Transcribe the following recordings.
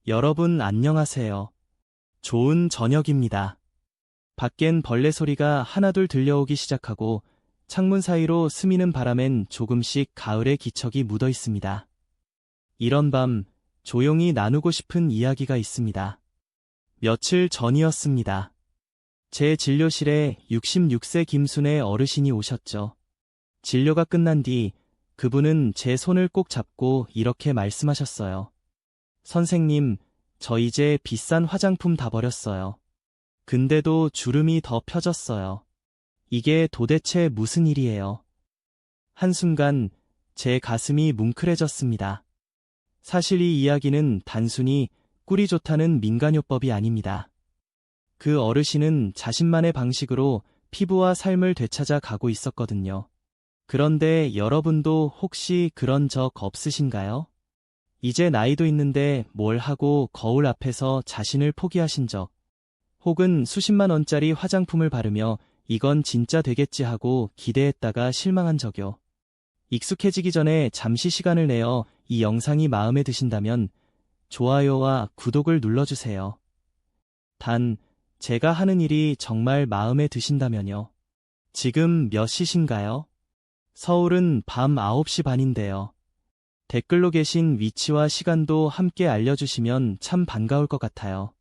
여러분 안녕하세요. 좋은 저녁입니다. 밖엔 벌레 소리가 하나둘 들려오기 시작하고 창문 사이로 스미는 바람엔 조금씩 가을의 기척이 묻어 있습니다. 이런 밤 조용히 나누고 싶은 이야기가 있습니다. 며칠 전이었습니다. 제 진료실에 66세 김순애 어르신이 오셨죠. 진료가 끝난 뒤 그분은 제 손을 꼭 잡고 이렇게 말씀하셨어요. 선생님, 저 이제 비싼 화장품 다 버렸어요. 근데도 주름이 더 펴졌어요. 이게 도대체 무슨 일이에요? 한순간 제 가슴이 뭉클해졌습니다. 사실 이 이야기는 단순히 꿀이 좋다는 민간요법이 아닙니다. 그 어르신은 자신만의 방식으로 피부와 삶을 되찾아 가고 있었거든요. 그런데 여러분도 혹시 그런 적 없으신가요? 이제 나이도 있는데 뭘 하고 거울 앞에서 자신을 포기하신 적, 혹은 수십만 원짜리 화장품을 바르며 이건 진짜 되겠지 하고 기대했다가 실망한 적요. 익숙해지기 전에 잠시 시간을 내어 이 영상이 마음에 드신다면 좋아요와 구독을 눌러주세요. 단, 제가 하는 일이 정말 마음에 드신다면요. 지금 몇 시신가요? 서울은 밤 9시 반인데요. 댓글로 계신 위치와 시간도 함께 알려주시면 참 반가울 것 같아요.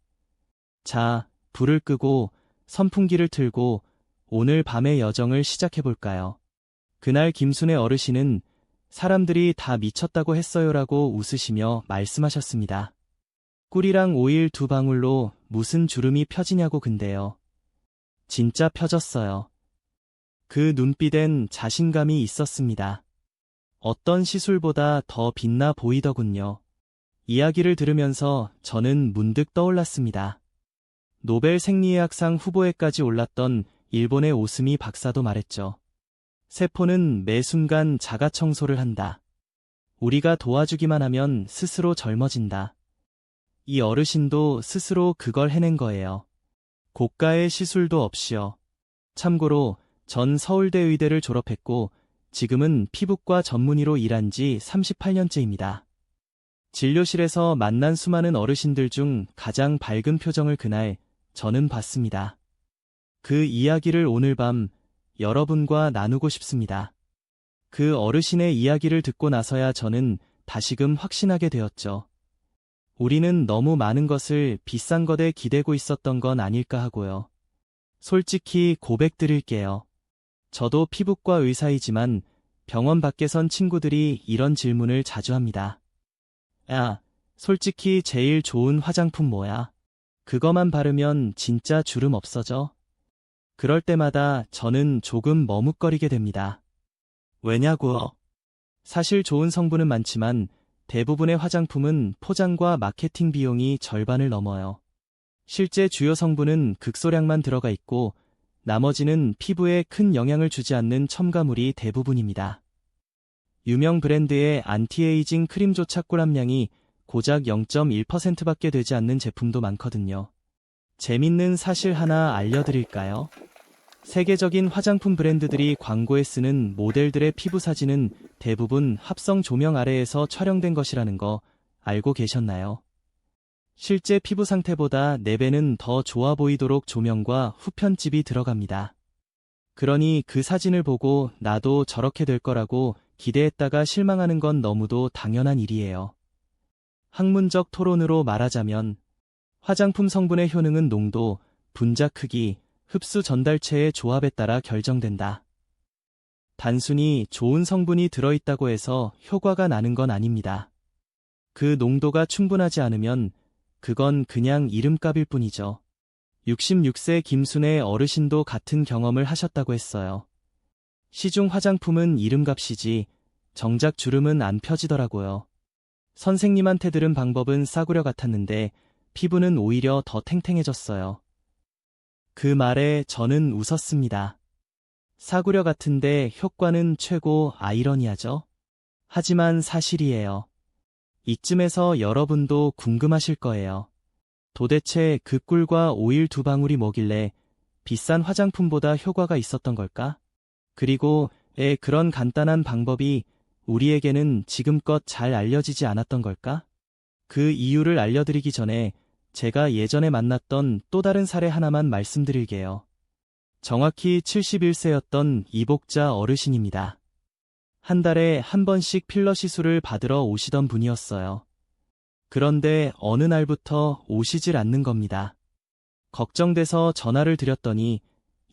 자, 불을 끄고 선풍기를 틀고 오늘 밤의 여정을 시작해볼까요? 그날 김순애 어르신은 사람들이 다 미쳤다고 했어요라고 웃으시며 말씀하셨습니다. 꿀이랑 오일 2방울로 무슨 주름이 펴지냐고 근데요. 진짜 펴졌어요. 그 눈빛엔 자신감이 있었습니다. 어떤 시술보다 더 빛나 보이더군요. 이야기를 들으면서 저는 문득 떠올랐습니다. 노벨 생리의학상 후보에까지 올랐던 일본의 오스미 박사도 말했죠. 세포는 매 순간 자가 청소를 한다. 우리가 도와주기만 하면 스스로 젊어진다. 이 어르신도 스스로 그걸 해낸 거예요. 고가의 시술도 없이요. 참고로 전 서울대 의대를 졸업했고 지금은 피부과 전문의로 일한 지 38년째입니다. 진료실에서 만난 수많은 어르신들 중 가장 밝은 표정을 그날 저는 봤습니다. 그 이야기를 오늘 밤 여러분과 나누고 싶습니다. 그 어르신의 이야기를 듣고 나서야 저는 다시금 확신하게 되었죠. 우리는 너무 많은 것을 비싼 것에 기대고 있었던 건 아닐까 하고요. 솔직히 고백드릴게요. 저도 피부과 의사이지만 병원 밖에선 친구들이 이런 질문을 자주 합니다. 야, 솔직히 제일 좋은 화장품 뭐야? 그거만 바르면 진짜 주름 없어져? 그럴 때마다 저는 조금 머뭇거리게 됩니다. 왜냐고요? 사실 좋은 성분은 많지만 대부분의 화장품은 포장과 마케팅 비용이 절반을 넘어요. 실제 주요 성분은 극소량만 들어가 있고 나머지는 피부에 큰 영향을 주지 않는 첨가물이 대부분입니다. 유명 브랜드의 안티에이징 크림조차 꿀 함량이 고작 0.1%밖에 되지 않는 제품도 많거든요. 재밌는 사실 하나 알려드릴까요? 세계적인 화장품 브랜드들이 광고에 쓰는 모델들의 피부 사진은 대부분 합성 조명 아래에서 촬영된 것이라는 거 알고 계셨나요? 실제 피부 상태보다 4배는 더 좋아 보이도록 조명과 후편집이 들어갑니다. 그러니 그 사진을 보고 나도 저렇게 될 거라고 기대했다가 실망하는 건 너무도 당연한 일이에요. 학문적 토론으로 말하자면 화장품 성분의 효능은 농도, 분자 크기, 흡수 전달체의 조합에 따라 결정된다. 단순히 좋은 성분이 들어있다고 해서 효과가 나는 건 아닙니다. 그 농도가 충분하지 않으면 그건 그냥 이름값일 뿐이죠. 66세 김순애 어르신도 같은 경험을 하셨다고 했어요. 시중 화장품은 이름값이지 정작 주름은 안 펴지더라고요. 선생님한테 들은 방법은 싸구려 같았는데 피부는 오히려 더 탱탱해졌어요. 그 말에 저는 웃었습니다. 싸구려 같은데 효과는 최고 아이러니하죠? 하지만 사실이에요. 이쯤에서 여러분도 궁금하실 거예요. 도대체 그 꿀과 오일 2방울이 뭐길래 비싼 화장품보다 효과가 있었던 걸까? 그리고 그런 간단한 방법이 우리에게는 지금껏 잘 알려지지 않았던 걸까? 그 이유를 알려드리기 전에 제가 예전에 만났던 또 다른 사례 하나만 말씀드릴게요. 정확히 71세였던 이복자 어르신입니다. 한 달에 한 번씩 필러 시술을 받으러 오시던 분이었어요. 그런데 어느 날부터 오시질 않는 겁니다. 걱정돼서 전화를 드렸더니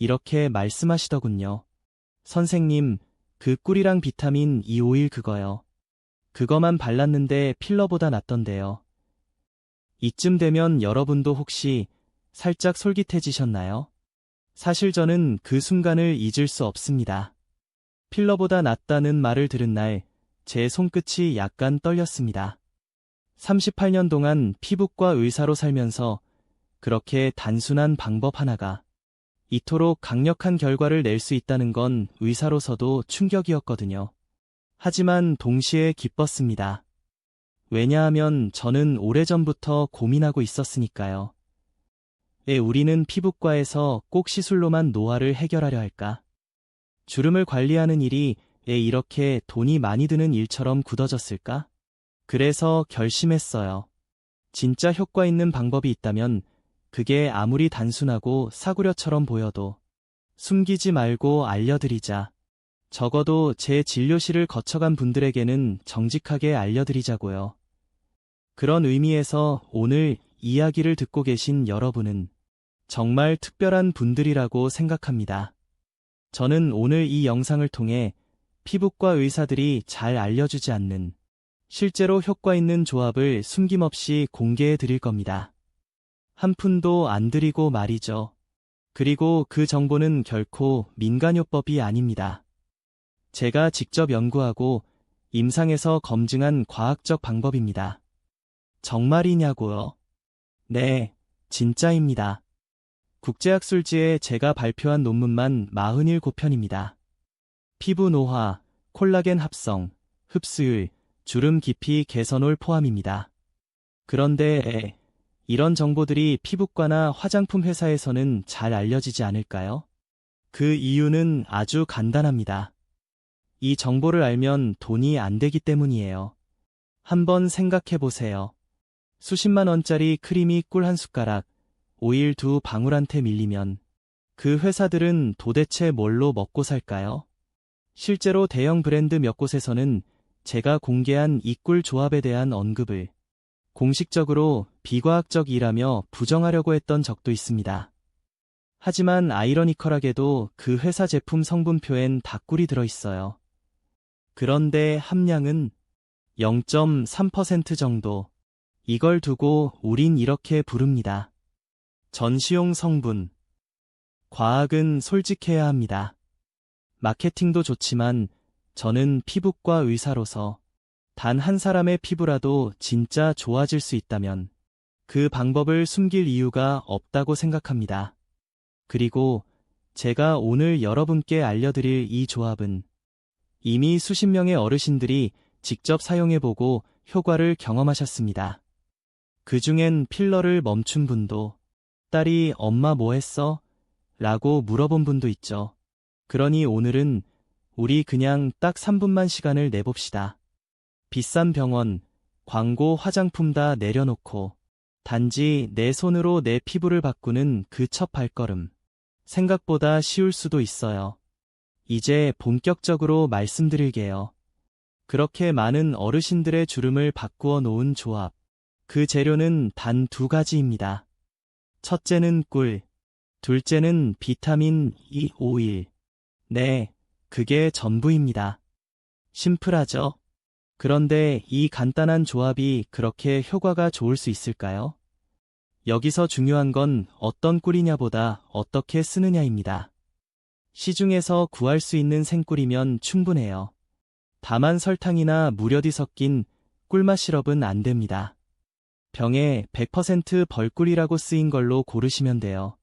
이렇게 말씀하시더군요. 선생님, 그 꿀이랑 비타민 E5일 그거요. 그거만 발랐는데 필러보다 낫던데요. 이쯤 되면 여러분도 혹시 살짝 솔깃해지셨나요? 사실 저는 그 순간을 잊을 수 없습니다. 필러보다 낫다는 말을 들은 날, 제 손끝이 약간 떨렸습니다. 38년 동안 피부과 의사로 살면서 그렇게 단순한 방법 하나가 이토록 강력한 결과를 낼 수 있다는 건 의사로서도 충격이었거든요. 하지만 동시에 기뻤습니다. 왜냐하면 저는 오래전부터 고민하고 있었으니까요. 왜 우리는 피부과에서 꼭 시술로만 노화를 해결하려 할까? 주름을 관리하는 일이 왜 이렇게 돈이 많이 드는 일처럼 굳어졌을까? 그래서 결심했어요. 진짜 효과 있는 방법이 있다면 그게 아무리 단순하고 사구려처럼 보여도 숨기지 말고 알려드리자. 적어도 제 진료실을 거쳐간 분들에게는 정직하게 알려드리자고요. 그런 의미에서 오늘 이야기를 듣고 계신 여러분은 정말 특별한 분들이라고 생각합니다. 저는 오늘 이 영상을 통해 피부과 의사들이 잘 알려주지 않는 실제로 효과 있는 조합을 숨김없이 공개해 드릴 겁니다. 한 푼도 안 들이고 말이죠. 그리고 그 정보는 결코 민간요법이 아닙니다. 제가 직접 연구하고 임상에서 검증한 과학적 방법입니다. 정말이냐고요? 네, 진짜입니다. 국제학술지에 제가 발표한 논문만 47편입니다. 피부 노화, 콜라겐 합성, 흡수율, 주름 깊이 개선을 포함입니다. 그런데 이런 정보들이 피부과나 화장품 회사에서는 잘 알려지지 않을까요? 그 이유는 아주 간단합니다. 이 정보를 알면 돈이 안 되기 때문이에요. 한번 생각해 보세요. 수십만 원짜리 크림이 꿀 한 숟가락, 오일 두 방울한테 밀리면 그 회사들은 도대체 뭘로 먹고 살까요? 실제로 대형 브랜드 몇 곳에서는 제가 공개한 이 꿀 조합에 대한 언급을 공식적으로 비과학적이라며 부정하려고 했던 적도 있습니다. 하지만 아이러니컬하게도 그 회사 제품 성분표엔 다 꿀이 들어있어요. 그런데 함량은 0.3% 정도. 이걸 두고 우린 이렇게 부릅니다. 전시용 성분. 과학은 솔직해야 합니다. 마케팅도 좋지만 저는 피부과 의사로서 단 한 사람의 피부라도 진짜 좋아질 수 있다면 그 방법을 숨길 이유가 없다고 생각합니다. 그리고 제가 오늘 여러분께 알려드릴 이 조합은 이미 수십 명의 어르신들이 직접 사용해보고 효과를 경험하셨습니다. 그중엔 필러를 멈춘 분도 딸이 엄마 뭐 했어? 라고 물어본 분도 있죠. 그러니 오늘은 우리 그냥 딱 3분만 시간을 내봅시다. 비싼 병원, 광고, 화장품 다 내려놓고 단지 내 손으로 내 피부를 바꾸는 그 첫 발걸음. 생각보다 쉬울 수도 있어요. 이제 본격적으로 말씀드릴게요. 그렇게 많은 어르신들의 주름을 바꾸어 놓은 조합. 그 재료는 단 2가지입니다. 첫째는 꿀, 둘째는 비타민 E5일. 네, 그게 전부입니다. 심플하죠? 그런데 이 간단한 조합이 그렇게 효과가 좋을 수 있을까요? 여기서 중요한 건 어떤 꿀이냐보다 어떻게 쓰느냐입니다. 시중에서 구할 수 있는 생꿀이면 충분해요. 다만 설탕이나 무려디 섞인 꿀맛 시럽은 안 됩니다. 병에 100% 벌꿀이라고 쓰인 걸로 고르시면 돼요.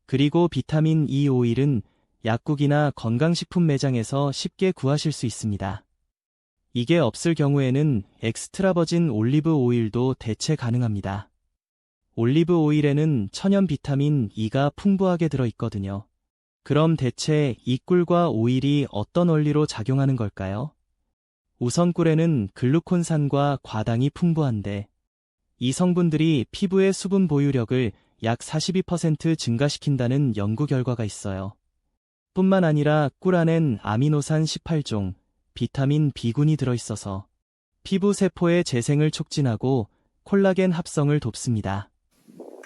그리고 비타민 E 오일은 약국이나 건강식품 매장에서 쉽게 구하실 수 있습니다. 이게 없을 경우에는 엑스트라 버진 올리브 오일도 대체 가능합니다. 올리브 오일에는 천연 비타민 E가 풍부하게 들어있거든요. 그럼 대체 이 꿀과 오일이 어떤 원리로 작용하는 걸까요? 우선 꿀에는 글루콘산과 과당이 풍부한데 이 성분들이 피부의 수분 보유력을 약 42% 증가시킨다는 연구 결과가 있어요. 뿐만 아니라 꿀 안엔 아미노산 18종, 비타민 B군이 들어있어서 피부 세포의 재생을 촉진하고 콜라겐 합성을 돕습니다.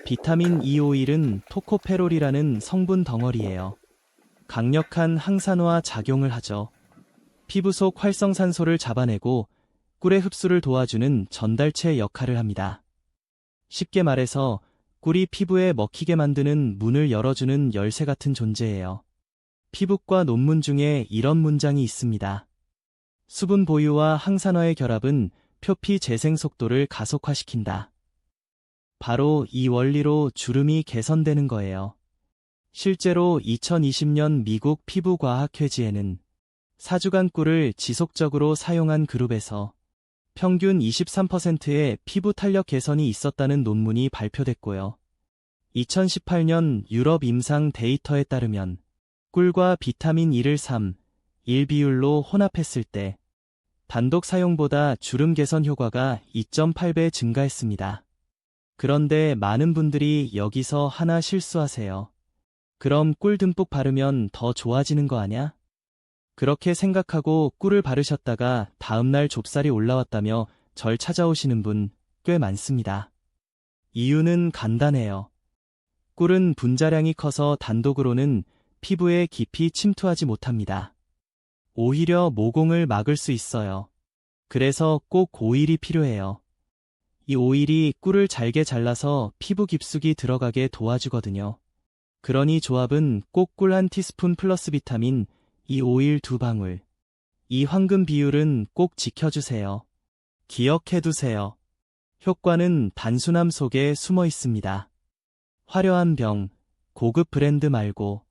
비타민 E 오일은 토코페롤이라는 성분 덩어리예요. 강력한 항산화 작용을 하죠. 피부 속 활성산소를 잡아내고 꿀의 흡수를 도와주는 전달체 역할을 합니다. 쉽게 말해서 꿀이 피부에 먹히게 만드는 문을 열어주는 열쇠 같은 존재예요. 피부과 논문 중에 이런 문장이 있습니다. 수분 보유와 항산화의 결합은 표피 재생 속도를 가속화시킨다. 바로 이 원리로 주름이 개선되는 거예요. 실제로 2020년 미국 피부과학회지에는 4주간 꿀을 지속적으로 사용한 그룹에서 평균 23%의 피부 탄력 개선이 있었다는 논문이 발표됐고요. 2018년 유럽 임상 데이터에 따르면 꿀과 비타민 E를 3:1 비율로 혼합했을 때 단독 사용보다 주름 개선 효과가 2.8배 증가했습니다. 그런데 많은 분들이 여기서 하나 실수하세요. 그럼 꿀 듬뿍 바르면 더 좋아지는 거 아냐? 그렇게 생각하고 꿀을 바르셨다가 다음날 좁쌀이 올라왔다며 절 찾아오시는 분 꽤 많습니다. 이유는 간단해요. 꿀은 분자량이 커서 단독으로는 피부에 깊이 침투하지 못합니다. 오히려 모공을 막을 수 있어요. 그래서 꼭 오일이 필요해요. 이 오일이 꿀을 잘게 잘라서 피부 깊숙이 들어가게 도와주거든요. 그러니 조합은 꼭 꿀 1티스푼 플러스 비타민 E 오일 2방울. 이 황금 비율은 꼭 지켜주세요. 기억해두세요. 효과는 단순함 속에 숨어 있습니다. 화려한 병, 고급 브랜드 말고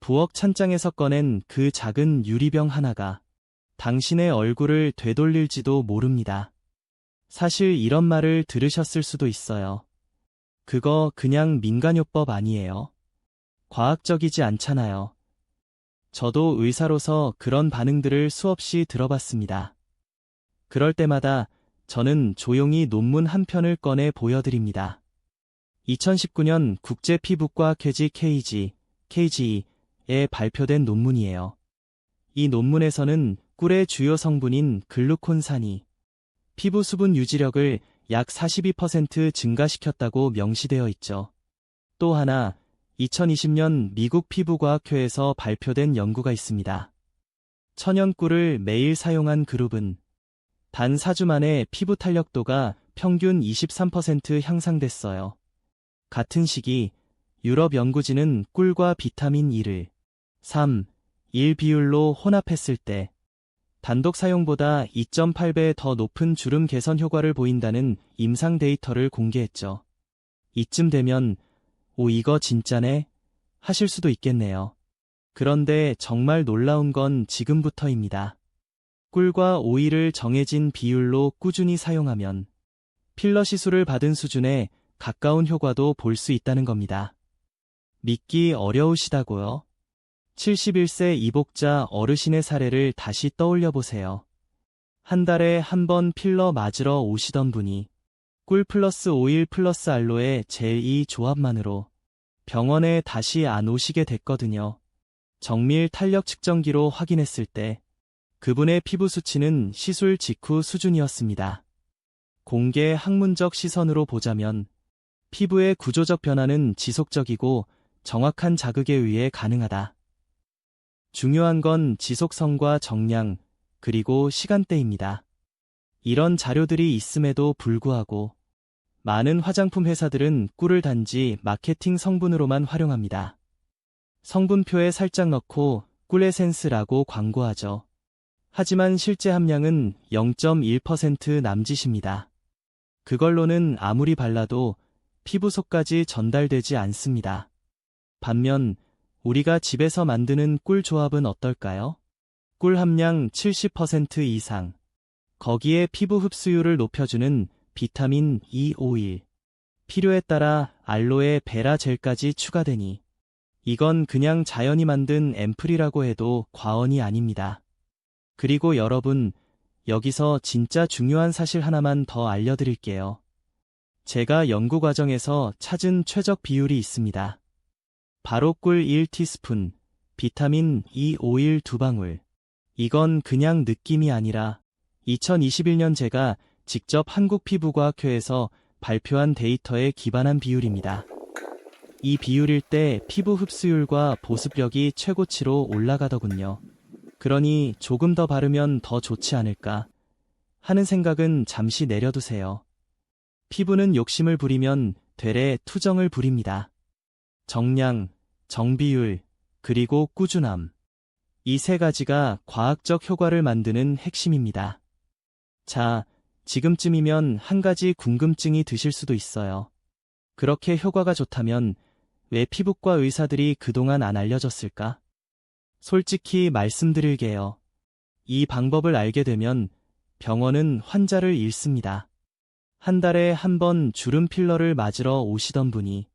부엌 찬장에서 꺼낸 그 작은 유리병 하나가 당신의 얼굴을 되돌릴지도 모릅니다. 사실 이런 말을 들으셨을 수도 있어요. 그거 그냥 민간요법 아니에요. 과학적이지 않잖아요. 저도 의사로서 그런 반응들을 수없이 들어봤습니다. 그럴 때마다 저는 조용히 논문 한 편을 꺼내 보여드립니다. 2019년 국제피부과학회지 KGE에 발표된 논문이에요. 이 논문에서는 꿀의 주요 성분인 글루콘산이 피부 수분 유지력을 약 42% 증가시켰다고 명시되어 있죠. 또 하나, 2020년 미국 피부과학회에서 발표된 연구가 있습니다. 천연꿀을 매일 사용한 그룹은 단 4주 만에 피부 탄력도가 평균 23% 향상됐어요. 같은 시기 유럽 연구진은 꿀과 비타민 E를 3:1 비율로 혼합했을 때 단독 사용보다 2.8배 더 높은 주름 개선 효과를 보인다는 임상 데이터를 공개했죠. 이쯤 되면 오, 이거 진짜네? 하실 수도 있겠네요. 그런데 정말 놀라운 건 지금부터입니다. 꿀과 오일을 정해진 비율로 꾸준히 사용하면 필러 시술을 받은 수준에 가까운 효과도 볼 수 있다는 겁니다. 믿기 어려우시다고요? 71세 이복자 어르신의 사례를 다시 떠올려 보세요. 한 달에 한 번 필러 맞으러 오시던 분이 꿀 플러스 오일 플러스 알로에 젤 이 조합만으로 병원에 다시 안 오시게 됐거든요. 정밀 탄력 측정기로 확인했을 때 그분의 피부 수치는 시술 직후 수준이었습니다. 공개 학문적 시선으로 보자면 피부의 구조적 변화는 지속적이고 정확한 자극에 의해 가능하다. 중요한 건 지속성과 정량, 그리고 시간대입니다. 이런 자료들이 있음에도 불구하고 많은 화장품 회사들은 꿀을 단지 마케팅 성분으로만 활용합니다. 성분표에 살짝 넣고 꿀 에센스라고 광고하죠. 하지만 실제 함량은 0.1% 남짓입니다. 그걸로는 아무리 발라도 피부 속까지 전달되지 않습니다. 반면 우리가 집에서 만드는 꿀 조합은 어떨까요? 꿀 함량 70% 이상, 거기에 피부 흡수율을 높여주는 비타민 E 오일, 필요에 따라 알로에 베라 젤까지 추가되니 이건 그냥 자연이 만든 앰플이라고 해도 과언이 아닙니다. 그리고 여러분, 여기서 진짜 중요한 사실 하나만 더 알려드릴게요. 제가 연구 과정에서 찾은 최적 비율이 있습니다. 바로 꿀 1티스푼, 비타민 E 오일 2방울. 이건 그냥 느낌이 아니라 2021년 제가 직접 한국피부과학회에서 발표한 데이터에 기반한 비율입니다. 이 비율일 때 피부 흡수율과 보습력이 최고치로 올라가더군요. 그러니 조금 더 바르면 더 좋지 않을까 하는 생각은 잠시 내려두세요. 피부는 욕심을 부리면 되레 투정을 부립니다. 정량, 정비율, 그리고 꾸준함. 이 세 가지가 과학적 효과를 만드는 핵심입니다. 자, 지금쯤이면 한 가지 궁금증이 드실 수도 있어요. 그렇게 효과가 좋다면 왜 피부과 의사들이 그동안 안 알려줬을까? 솔직히 말씀드릴게요. 이 방법을 알게 되면 병원은 환자를 잃습니다. 한 달에 한 번 주름 필러를 맞으러 오시던 분이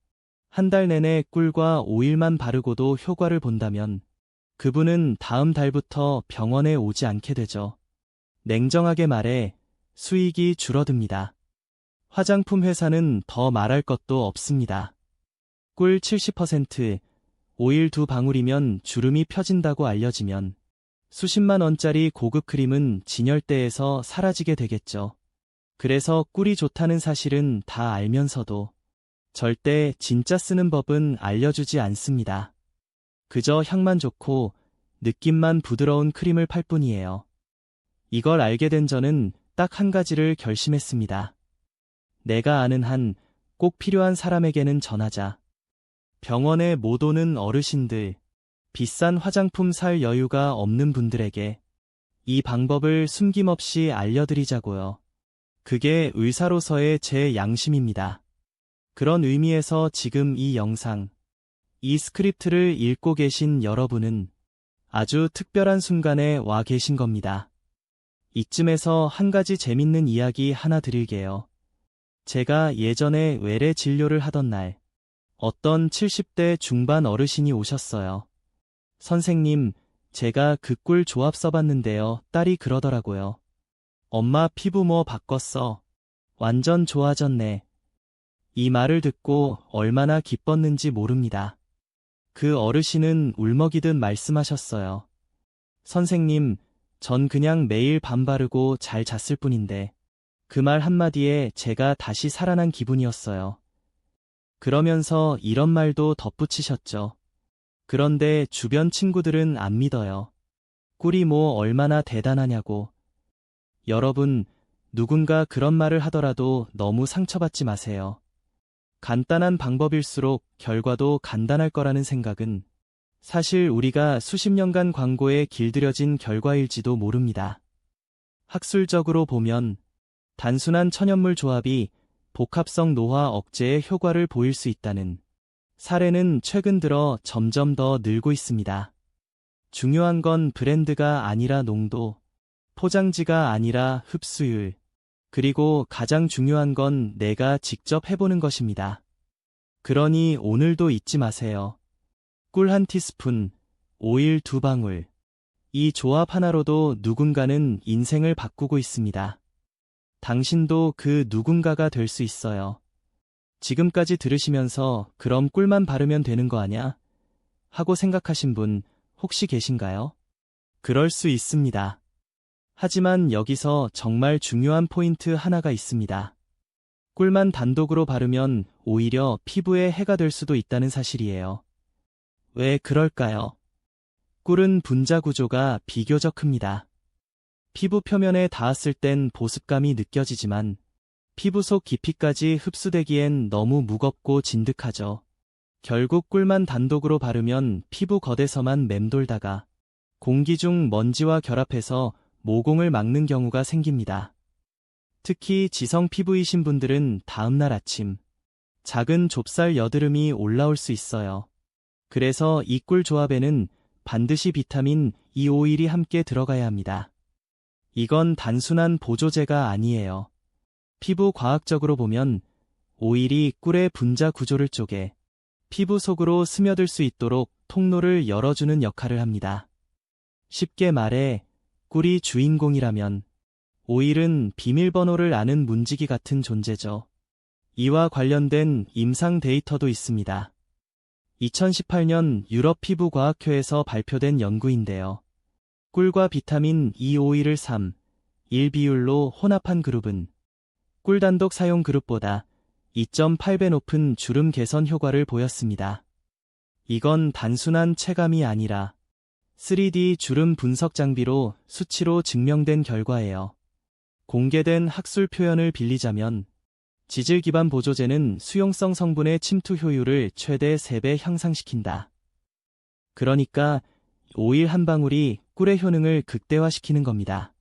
한 달 내내 꿀과 오일만 바르고도 효과를 본다면 그분은 다음 달부터 병원에 오지 않게 되죠. 냉정하게 말해 수익이 줄어듭니다. 화장품 회사는 더 말할 것도 없습니다. 꿀 70%, 오일 2방울이면 주름이 펴진다고 알려지면 수십만 원짜리 고급 크림은 진열대에서 사라지게 되겠죠. 그래서 꿀이 좋다는 사실은 다 알면서도 절대 진짜 쓰는 법은 알려주지 않습니다. 그저 향만 좋고 느낌만 부드러운 크림을 팔 뿐이에요. 이걸 알게 된 저는 딱 한 가지를 결심했습니다. 내가 아는 한 꼭 필요한 사람에게는 전하자. 병원에 못 오는 어르신들, 비싼 화장품 살 여유가 없는 분들에게 이 방법을 숨김없이 알려드리자고요. 그게 의사로서의 제 양심입니다. 그런 의미에서 지금 이 영상, 이 스크립트를 읽고 계신 여러분은 아주 특별한 순간에 와 계신 겁니다. 이쯤에서 한 가지 재밌는 이야기 하나 드릴게요. 제가 예전에 외래 진료를 하던 날, 어떤 70대 중반 어르신이 오셨어요. 선생님, 제가 그 꿀 조합 써봤는데요. 딸이 그러더라고요. 엄마 피부 뭐 바꿨어? 완전 좋아졌네. 이 말을 듣고 얼마나 기뻤는지 모릅니다. 그 어르신은 울먹이듯 말씀하셨어요. 선생님, 전 그냥 매일 밤 바르고 잘 잤을 뿐인데 그 말 한마디에 제가 다시 살아난 기분이었어요. 그러면서 이런 말도 덧붙이셨죠. 그런데 주변 친구들은 안 믿어요. 꿀이 뭐 얼마나 대단하냐고. 여러분, 누군가 그런 말을 하더라도 너무 상처받지 마세요. 간단한 방법일수록 결과도 간단할 거라는 생각은 사실 우리가 수십 년간 광고에 길들여진 결과일지도 모릅니다. 학술적으로 보면 단순한 천연물 조합이 복합성 노화 억제에 효과를 보일 수 있다는 사례는 최근 들어 점점 더 늘고 있습니다. 중요한 건 브랜드가 아니라 농도, 포장지가 아니라 흡수율, 그리고 가장 중요한 건 내가 직접 해보는 것입니다. 그러니 오늘도 잊지 마세요. 꿀 1티스푼, 오일 2방울. 이 조합 하나로도 누군가는 인생을 바꾸고 있습니다. 당신도 그 누군가가 될 수 있어요. 지금까지 들으시면서 그럼 꿀만 바르면 되는 거 아냐? 하고 생각하신 분 혹시 계신가요? 그럴 수 있습니다. 하지만 여기서 정말 중요한 포인트 하나가 있습니다. 꿀만 단독으로 바르면 오히려 피부에 해가 될 수도 있다는 사실이에요. 왜 그럴까요? 꿀은 분자 구조가 비교적 큽니다. 피부 표면에 닿았을 땐 보습감이 느껴지지만 피부 속 깊이까지 흡수되기엔 너무 무겁고 진득하죠. 결국 꿀만 단독으로 바르면 피부 겉에서만 맴돌다가 공기 중 먼지와 결합해서 모공을 막는 경우가 생깁니다. 특히 지성 피부이신 분들은 다음날 아침 작은 좁쌀 여드름이 올라올 수 있어요. 그래서 이 꿀 조합에는 반드시 비타민 E 오일이 함께 들어가야 합니다. 이건 단순한 보조제가 아니에요. 피부 과학적으로 보면 오일이 꿀의 분자 구조를 쪼개 피부 속으로 스며들 수 있도록 통로를 열어주는 역할을 합니다. 쉽게 말해 꿀이 주인공이라면 오일은 비밀번호를 아는 문지기 같은 존재죠. 이와 관련된 임상 데이터도 있습니다. 2018년 유럽 피부과학회에서 발표된 연구인데요. 꿀과 비타민 E 오일을 3, 1 비율로 혼합한 그룹은 꿀 단독 사용 그룹보다 2.8배 높은 주름 개선 효과를 보였습니다. 이건 단순한 체감이 아니라 3D 주름 분석 장비로 수치로 증명된 결과예요. 공개된 학술 표현을 빌리자면 지질 기반 보조제는 수용성 성분의 침투 효율을 최대 3배 향상시킨다. 그러니까 오일 한 방울이 꿀의 효능을 극대화시키는 겁니다.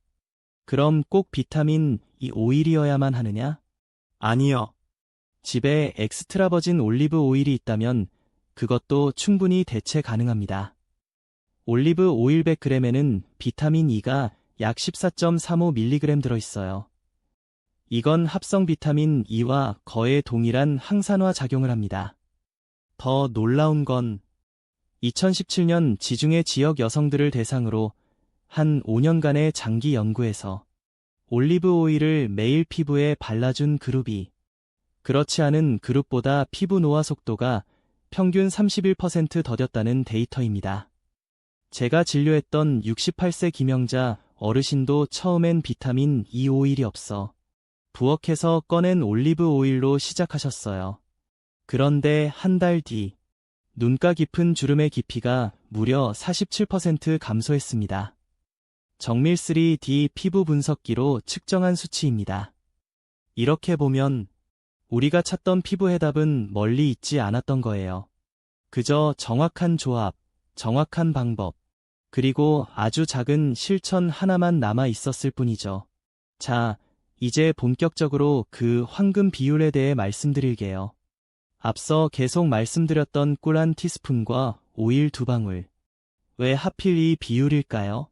그럼 꼭 비타민 E 오일이어야만 하느냐? 아니요. 집에 엑스트라 버진 올리브 오일이 있다면 그것도 충분히 대체 가능합니다. 올리브 오일 100g에는 비타민 E가 약 14.35mg 들어있어요. 이건 합성 비타민 E와 거의 동일한 항산화 작용을 합니다. 더 놀라운 건 2017년 지중해 지역 여성들을 대상으로 한 5년간의 장기 연구에서 올리브 오일을 매일 피부에 발라준 그룹이 그렇지 않은 그룹보다 피부 노화 속도가 평균 31% 더뎠다는 데이터입니다. 제가 진료했던 68세 김영자 어르신도 처음엔 비타민 E 오일이 없어 부엌에서 꺼낸 올리브 오일로 시작하셨어요. 그런데 한 달 뒤 눈가 깊은 주름의 깊이가 무려 47% 감소했습니다. 정밀 3D 피부 분석기로 측정한 수치입니다. 이렇게 보면 우리가 찾던 피부 해답은 멀리 있지 않았던 거예요. 그저 정확한 조합, 정확한 방법, 그리고 아주 작은 실천 하나만 남아 있었을 뿐이죠. 자, 이제 본격적으로 그 황금 비율에 대해 말씀드릴게요. 앞서 계속 말씀드렸던 꿀 한 티스푼과 오일 2방울. 왜 하필 이 비율일까요?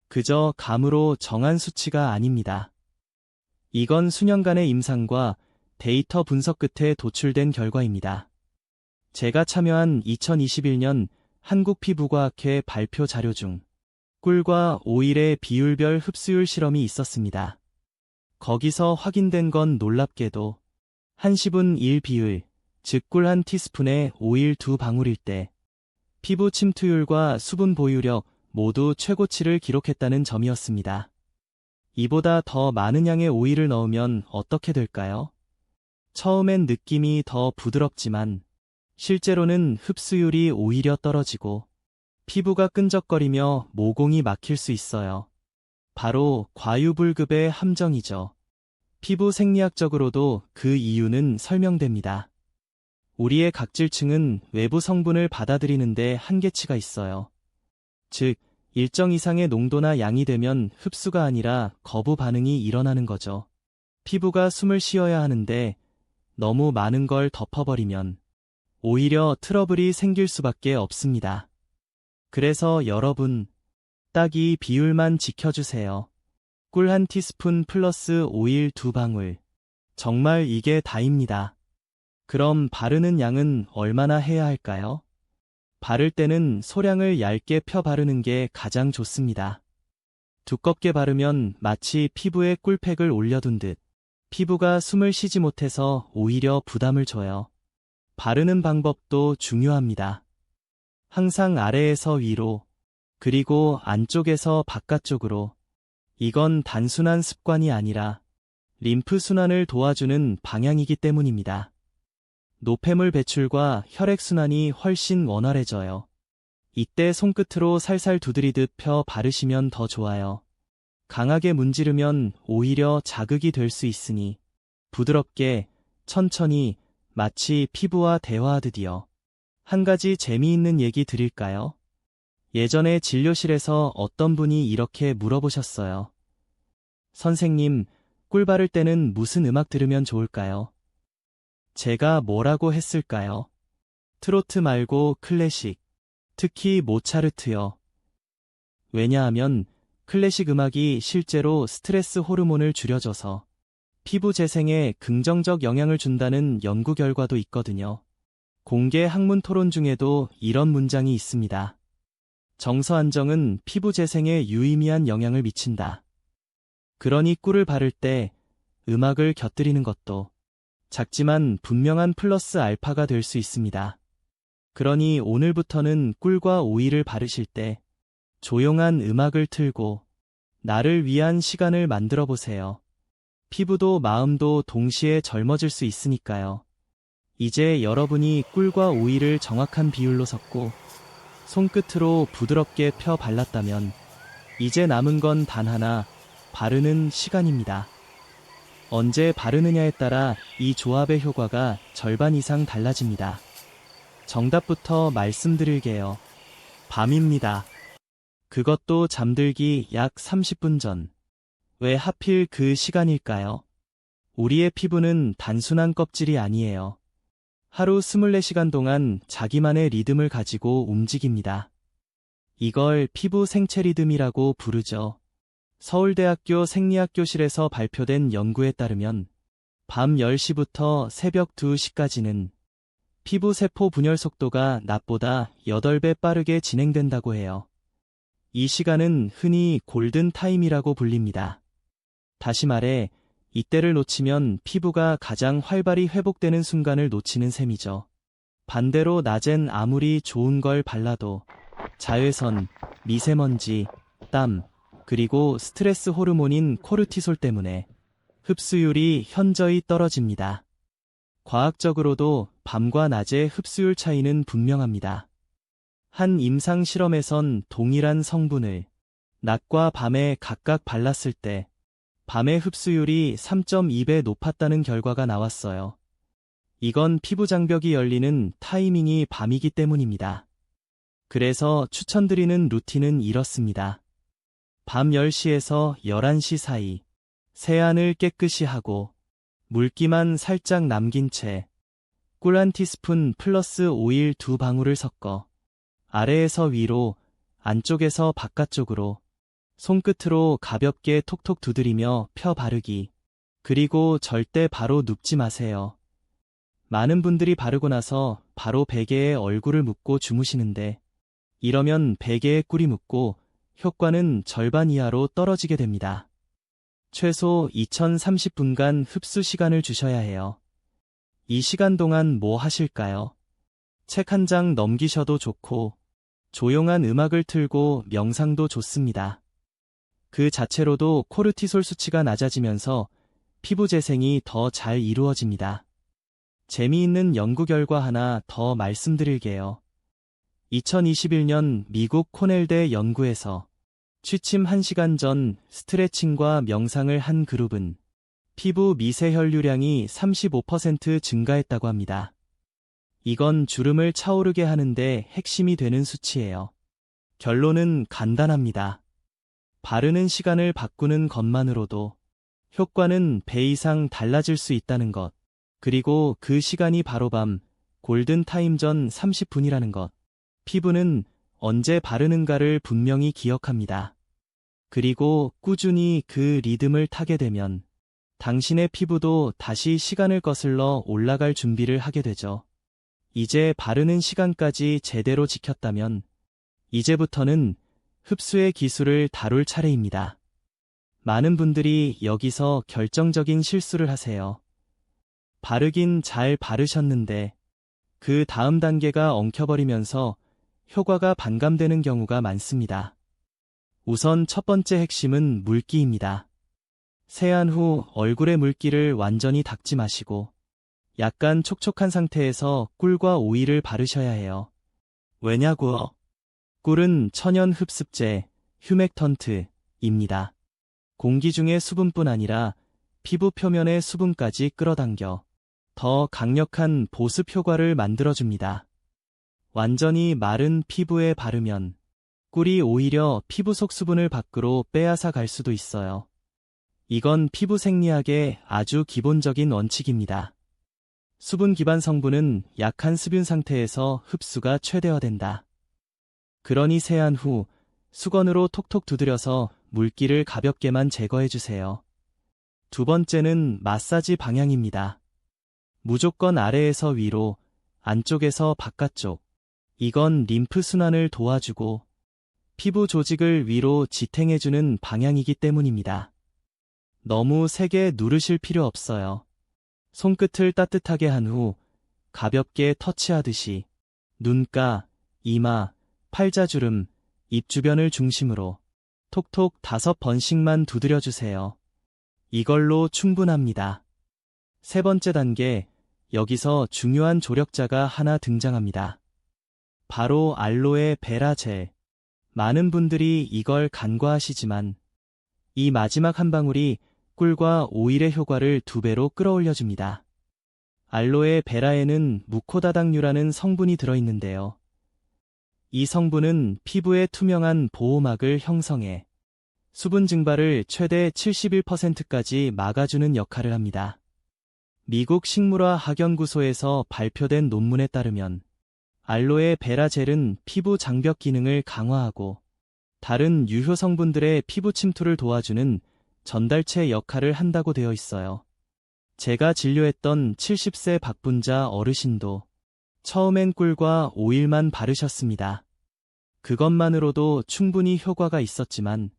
그저 감으로 정한 수치가 아닙니다. 이건 수년간의 임상과 데이터 분석 끝에 도출된 결과입니다. 제가 참여한 2021년 한국피부과학회 발표 자료 중 꿀과 오일의 비율별 흡수율 실험이 있었습니다. 거기서 확인된 건 놀랍게도 1시분 1 비율, 즉 꿀 한 티스푼에 오일 2방울일 때 피부 침투율과 수분 보유력 모두 최고치를 기록했다는 점이었습니다. 이보다 더 많은 양의 오일을 넣으면 어떻게 될까요? 처음엔 느낌이 더 부드럽지만 실제로는 흡수율이 오히려 떨어지고 피부가 끈적거리며 모공이 막힐 수 있어요. 바로 과유불급의 함정이죠. 피부 생리학적으로도 그 이유는 설명됩니다. 우리의 각질층은 외부 성분을 받아들이는데 한계치가 있어요. 즉, 일정 이상의 농도나 양이 되면 흡수가 아니라 거부 반응이 일어나는 거죠. 피부가 숨을 쉬어야 하는데 너무 많은 걸 덮어버리면 오히려 트러블이 생길 수밖에 없습니다. 그래서 여러분, 딱 이 비율만 지켜주세요. 꿀 한 티스푼 플러스 오일 2방울. 정말 이게 다입니다. 그럼 바르는 양은 얼마나 해야 할까요? 바를 때는 소량을 얇게 펴 바르는 게 가장 좋습니다. 두껍게 바르면 마치 피부에 꿀팩을 올려둔 듯 피부가 숨을 쉬지 못해서 오히려 부담을 줘요. 바르는 방법도 중요합니다. 항상 아래에서 위로, 그리고 안쪽에서 바깥쪽으로. 이건 단순한 습관이 아니라 림프 순환을 도와주는 방향이기 때문입니다. 노폐물 배출과 혈액순환이 훨씬 원활해져요. 이때 손끝으로 살살 두드리듯 펴 바르시면 더 좋아요. 강하게 문지르면 오히려 자극이 될 수 있으니 부드럽게, 천천히, 마치 피부와 대화하듯이요. 한 가지 재미있는 얘기 드릴까요? 예전에 진료실에서 어떤 분이 이렇게 물어보셨어요. 선생님, 꿀 바를 때는 무슨 음악 들으면 좋을까요? 제가 뭐라고 했을까요? 트로트 말고 클래식, 특히 모차르트요. 왜냐하면 클래식 음악이 실제로 스트레스 호르몬을 줄여줘서 피부 재생에 긍정적 영향을 준다는 연구 결과도 있거든요. 공개 학문 토론 중에도 이런 문장이 있습니다. 정서 안정은 피부 재생에 유의미한 영향을 미친다. 그러니 꿀을 바를 때 음악을 곁들이는 것도 작지만 분명한 플러스 알파가 될 수 있습니다. 그러니 오늘부터는 꿀과 오일을 바르실 때 조용한 음악을 틀고 나를 위한 시간을 만들어 보세요. 피부도 마음도 동시에 젊어질 수 있으니까요. 이제 여러분이 꿀과 오일을 정확한 비율로 섞고 손끝으로 부드럽게 펴 발랐다면 이제 남은 건 단 하나, 바르는 시간입니다. 언제 바르느냐에 따라 이 조합의 효과가 절반 이상 달라집니다. 정답부터 말씀드릴게요. 밤입니다. 그것도 잠들기 약 30분 전. 왜 하필 그 시간일까요? 우리의 피부는 단순한 껍질이 아니에요. 하루 24시간 동안 자기만의 리듬을 가지고 움직입니다. 이걸 피부 생체 리듬이라고 부르죠. 서울대학교 생리학교실에서 발표된 연구에 따르면 밤 10시부터 새벽 2시까지는 피부 세포 분열 속도가 낮보다 8배 빠르게 진행된다고 해요. 이 시간은 흔히 골든 타임이라고 불립니다. 다시 말해, 이때를 놓치면 피부가 가장 활발히 회복되는 순간을 놓치는 셈이죠. 반대로 낮엔 아무리 좋은 걸 발라도 자외선, 미세먼지, 땀, 그리고 스트레스 호르몬인 코르티솔 때문에 흡수율이 현저히 떨어집니다. 과학적으로도 밤과 낮의 흡수율 차이는 분명합니다. 한 임상 실험에선 동일한 성분을 낮과 밤에 각각 발랐을 때 밤의 흡수율이 3.2배 높았다는 결과가 나왔어요. 이건 피부 장벽이 열리는 타이밍이 밤이기 때문입니다. 그래서 추천드리는 루틴은 이렇습니다. 밤 10시에서 11시 사이 세안을 깨끗이 하고 물기만 살짝 남긴 채 꿀 1티스푼 플러스 오일 2방울을 섞어 아래에서 위로, 안쪽에서 바깥쪽으로 손끝으로 가볍게 톡톡 두드리며 펴 바르기. 그리고 절대 바로 눕지 마세요. 많은 분들이 바르고 나서 바로 베개에 얼굴을 묻고 주무시는데 이러면 베개에 꿀이 묻고 효과는 절반 이하로 떨어지게 됩니다. 최소 2030분간 흡수 시간을 주셔야 해요. 이 시간 동안 뭐 하실까요? 책 한 장 넘기셔도 좋고 조용한 음악을 틀고 명상도 좋습니다. 그 자체로도 코르티솔 수치가 낮아지면서 피부 재생이 더 잘 이루어집니다. 재미있는 연구 결과 하나 더 말씀드릴게요. 2021년 미국 코넬대 연구에서 취침 1시간 전 스트레칭과 명상을 한 그룹은 피부 미세 혈류량이 35% 증가했다고 합니다. 이건 주름을 차오르게 하는데 핵심이 되는 수치예요. 결론은 간단합니다. 바르는 시간을 바꾸는 것만으로도 효과는 배 이상 달라질 수 있다는 것. 그리고 그 시간이 바로 밤, 골든타임 전 30분이라는 것. 피부는 언제 바르는가를 분명히 기억합니다. 그리고 꾸준히 그 리듬을 타게 되면 당신의 피부도 다시 시간을 거슬러 올라갈 준비를 하게 되죠. 이제 바르는 시간까지 제대로 지켰다면 이제부터는 흡수의 기술을 다룰 차례입니다. 많은 분들이 여기서 결정적인 실수를 하세요. 바르긴 잘 바르셨는데 그 다음 단계가 엉켜버리면서 효과가 반감되는 경우가 많습니다. 우선 첫 번째 핵심은 물기입니다. 세안 후 얼굴의 물기를 완전히 닦지 마시고 약간 촉촉한 상태에서 꿀과 오일을 바르셔야 해요. 왜냐고요? 꿀은 천연 흡습제, 휴맥턴트입니다. 공기 중의 수분뿐 아니라 피부 표면의 수분까지 끌어당겨 더 강력한 보습 효과를 만들어줍니다. 완전히 마른 피부에 바르면 꿀이 오히려 피부 속 수분을 밖으로 빼앗아 갈 수도 있어요. 이건 피부 생리학의 아주 기본적인 원칙입니다. 수분 기반 성분은 약한 수분 상태에서 흡수가 최대화된다. 그러니 세안 후 수건으로 톡톡 두드려서 물기를 가볍게만 제거해주세요. 두 번째는 마사지 방향입니다. 무조건 아래에서 위로, 안쪽에서 바깥쪽. 이건 림프 순환을 도와주고 피부 조직을 위로 지탱해주는 방향이기 때문입니다. 너무 세게 누르실 필요 없어요. 손끝을 따뜻하게 한 후 가볍게 터치하듯이 눈가, 이마, 팔자주름, 입 주변을 중심으로 톡톡 5번씩만 두드려주세요. 이걸로 충분합니다. 세 번째 단계, 여기서 중요한 조력자가 하나 등장합니다. 바로 알로에 베라 젤. 많은 분들이 이걸 간과하시지만 이 마지막 한 방울이 꿀과 오일의 효과를 2배로 끌어올려줍니다. 알로에 베라에는 무코다당류라는 성분이 들어있는데요. 이 성분은 피부의 투명한 보호막을 형성해 수분 증발을 최대 71%까지 막아주는 역할을 합니다. 미국 식물화 학연구소에서 발표된 논문에 따르면 알로에 베라 젤은 피부 장벽 기능을 강화하고 다른 유효 성분들의 피부 침투를 도와주는 전달체 역할을 한다고 되어 있어요. 제가 진료했던 70세 박분자 어르신도 처음엔 꿀과 오일만 바르셨습니다. 그것만으로도 충분히 효과가 있었지만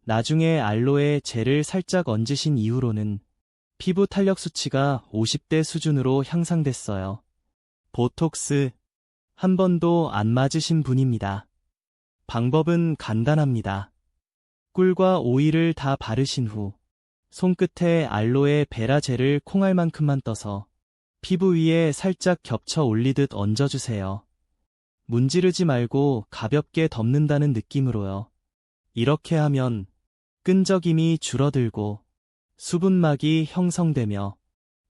나중에 알로에 젤을 살짝 얹으신 이후로는 피부 탄력 수치가 50대 수준으로 향상됐어요. 보톡스 한 번도 안 맞으신 분입니다. 방법은 간단합니다. 꿀과 오일을 다 바르신 후 손끝에 알로에 베라 젤을 콩알만큼만 떠서 피부 위에 살짝 겹쳐 올리듯 얹어주세요. 문지르지 말고 가볍게 덮는다는 느낌으로요. 이렇게 하면 끈적임이 줄어들고 수분막이 형성되며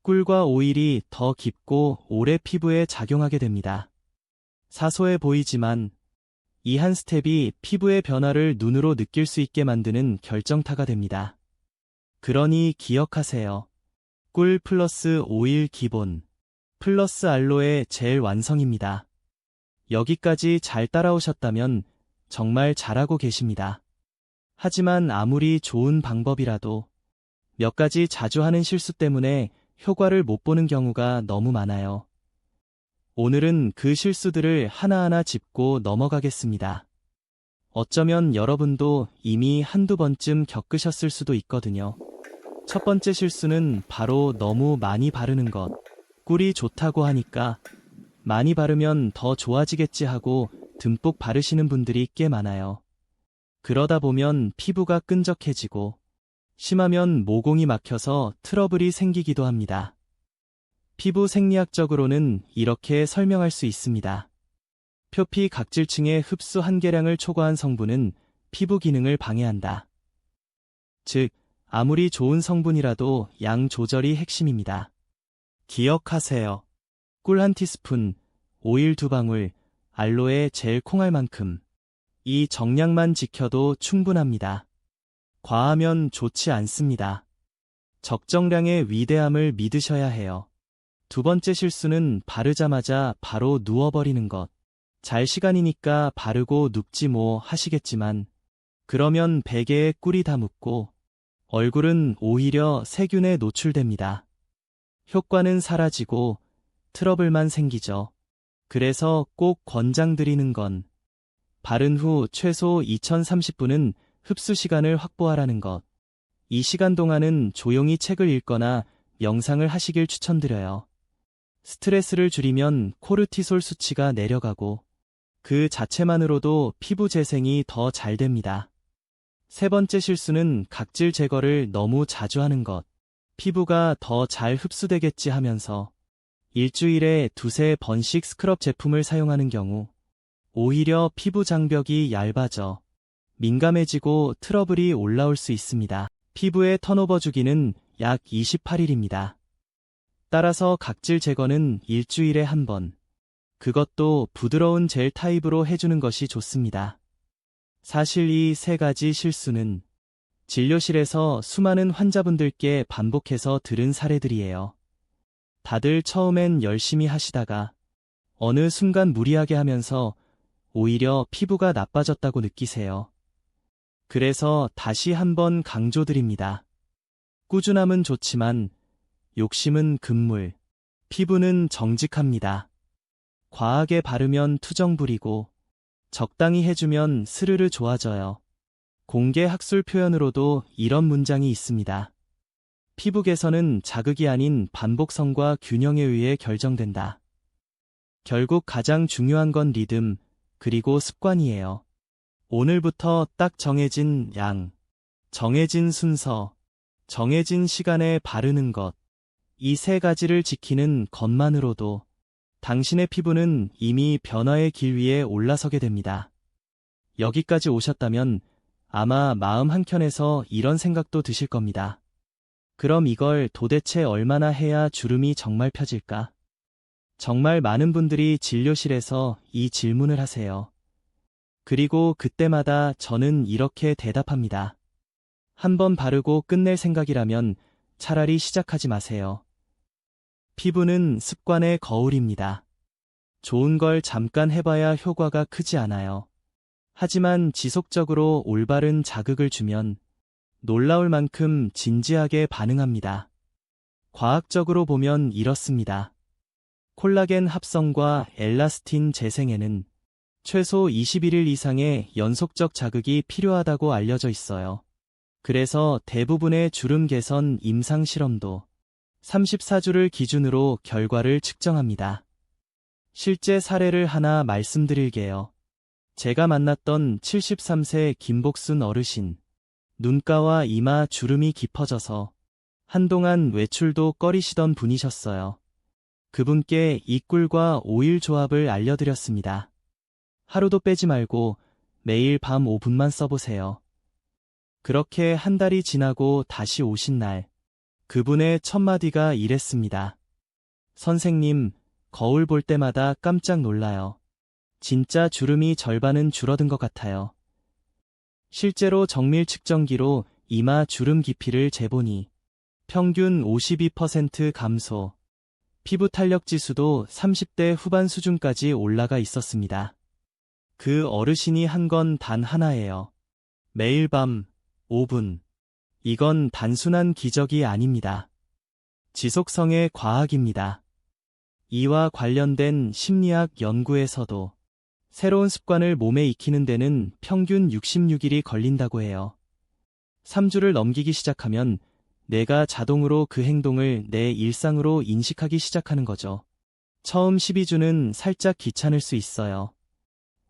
꿀과 오일이 더 깊고 오래 피부에 작용하게 됩니다. 사소해 보이지만 이 한 스텝이 피부의 변화를 눈으로 느낄 수 있게 만드는 결정타가 됩니다. 그러니 기억하세요. 꿀 플러스 오일 기본 플러스 알로에 젤 완성입니다. 여기까지 잘 따라오셨다면 정말 잘하고 계십니다. 하지만 아무리 좋은 방법이라도 몇 가지 자주 하는 실수 때문에 효과를 못 보는 경우가 너무 많아요. 오늘은 그 실수들을 하나하나 짚고 넘어가겠습니다. 어쩌면 여러분도 이미 한두 번쯤 겪으셨을 수도 있거든요. 첫 번째 실수는 바로 너무 많이 바르는 것. 꿀이 좋다고 하니까 많이 바르면 더 좋아지겠지 하고 듬뿍 바르시는 분들이 꽤 많아요. 그러다 보면 피부가 끈적해지고 심하면 모공이 막혀서 트러블이 생기기도 합니다. 피부 생리학적으로는 이렇게 설명할 수 있습니다. 표피 각질층의 흡수 한계량을 초과한 성분은 피부 기능을 방해한다. 즉, 아무리 좋은 성분이라도 양 조절이 핵심입니다. 기억하세요. 꿀 1티스푼, 오일 2방울, 알로에 젤 콩알만큼. 이 정량만 지켜도 충분합니다. 과하면 좋지 않습니다. 적정량의 위대함을 믿으셔야 해요. 두 번째 실수는 바르자마자 바로 누워버리는 것. 잘 시간이니까 바르고 눕지 뭐 하시겠지만 그러면 베개에 꿀이 다 묻고 얼굴은 오히려 세균에 노출됩니다. 효과는 사라지고 트러블만 생기죠. 그래서 꼭 권장드리는 건 바른 후 최소 2030분은 흡수 시간을 확보하라는 것. 이 시간 동안은 조용히 책을 읽거나 명상을 하시길 추천드려요. 스트레스를 줄이면 코르티솔 수치가 내려가고 그 자체만으로도 피부 재생이 더 잘 됩니다. 세 번째 실수는 각질 제거를 너무 자주 하는 것. 피부가 더 잘 흡수되겠지 하면서 일주일에 2~3번씩 스크럽 제품을 사용하는 경우 오히려 피부 장벽이 얇아져 민감해지고 트러블이 올라올 수 있습니다. 피부의 턴오버 주기는 약 28일입니다. 따라서 각질 제거는 일주일에 한 번. 그것도 부드러운 젤 타입으로 해주는 것이 좋습니다. 사실 이 세 가지 실수는 진료실에서 수많은 환자분들께 반복해서 들은 사례들이에요. 다들 처음엔 열심히 하시다가 어느 순간 무리하게 하면서 오히려 피부가 나빠졌다고 느끼세요. 그래서 다시 한번 강조드립니다. 꾸준함은 좋지만 욕심은 금물, 피부는 정직합니다. 과하게 바르면 투정 부리고 적당히 해주면 스르르 좋아져요. 공개 학술 표현으로도 이런 문장이 있습니다. 피부 개선은 자극이 아닌 반복성과 균형에 의해 결정된다. 결국 가장 중요한 건 리듬, 그리고 습관이에요. 오늘부터 딱 정해진 양, 정해진 순서, 정해진 시간에 바르는 것. 이 세 가지를 지키는 것만으로도 당신의 피부는 이미 변화의 길 위에 올라서게 됩니다. 여기까지 오셨다면 아마 마음 한켠에서 이런 생각도 드실 겁니다. 그럼 이걸 도대체 얼마나 해야 주름이 정말 펴질까? 정말 많은 분들이 진료실에서 이 질문을 하세요. 그리고 그때마다 저는 이렇게 대답합니다. 한번 바르고 끝낼 생각이라면 차라리 시작하지 마세요. 피부는 습관의 거울입니다. 좋은 걸 잠깐 해봐야 효과가 크지 않아요. 하지만 지속적으로 올바른 자극을 주면 놀라울 만큼 진지하게 반응합니다. 과학적으로 보면 이렇습니다. 콜라겐 합성과 엘라스틴 재생에는 최소 21일 이상의 연속적 자극이 필요하다고 알려져 있어요. 그래서 대부분의 주름 개선 임상 실험도 34주를 기준으로 결과를 측정합니다. 실제 사례를 하나 말씀드릴게요. 제가 만났던 73세 김복순 어르신. 눈가와 이마 주름이 깊어져서 한동안 외출도 꺼리시던 분이셨어요. 그분께 이 꿀과 오일 조합을 알려드렸습니다. 하루도 빼지 말고 매일 밤 5분만 써보세요. 그렇게 한 달이 지나고 다시 오신 날, 그분의 첫 마디가 이랬습니다. 선생님, 거울 볼 때마다 깜짝 놀라요. 진짜 주름이 절반은 줄어든 것 같아요. 실제로 정밀 측정기로 이마 주름 깊이를 재보니 평균 52% 감소, 피부 탄력 지수도 30대 후반 수준까지 올라가 있었습니다. 그 어르신이 한 건 단 하나예요. 매일 밤 5분. 이건 단순한 기적이 아닙니다. 지속성의 과학입니다. 이와 관련된 심리학 연구에서도 새로운 습관을 몸에 익히는 데는 평균 66일이 걸린다고 해요. 3주를 넘기기 시작하면 뇌가 자동으로 그 행동을 내 일상으로 인식하기 시작하는 거죠. 처음 12주는 살짝 귀찮을 수 있어요.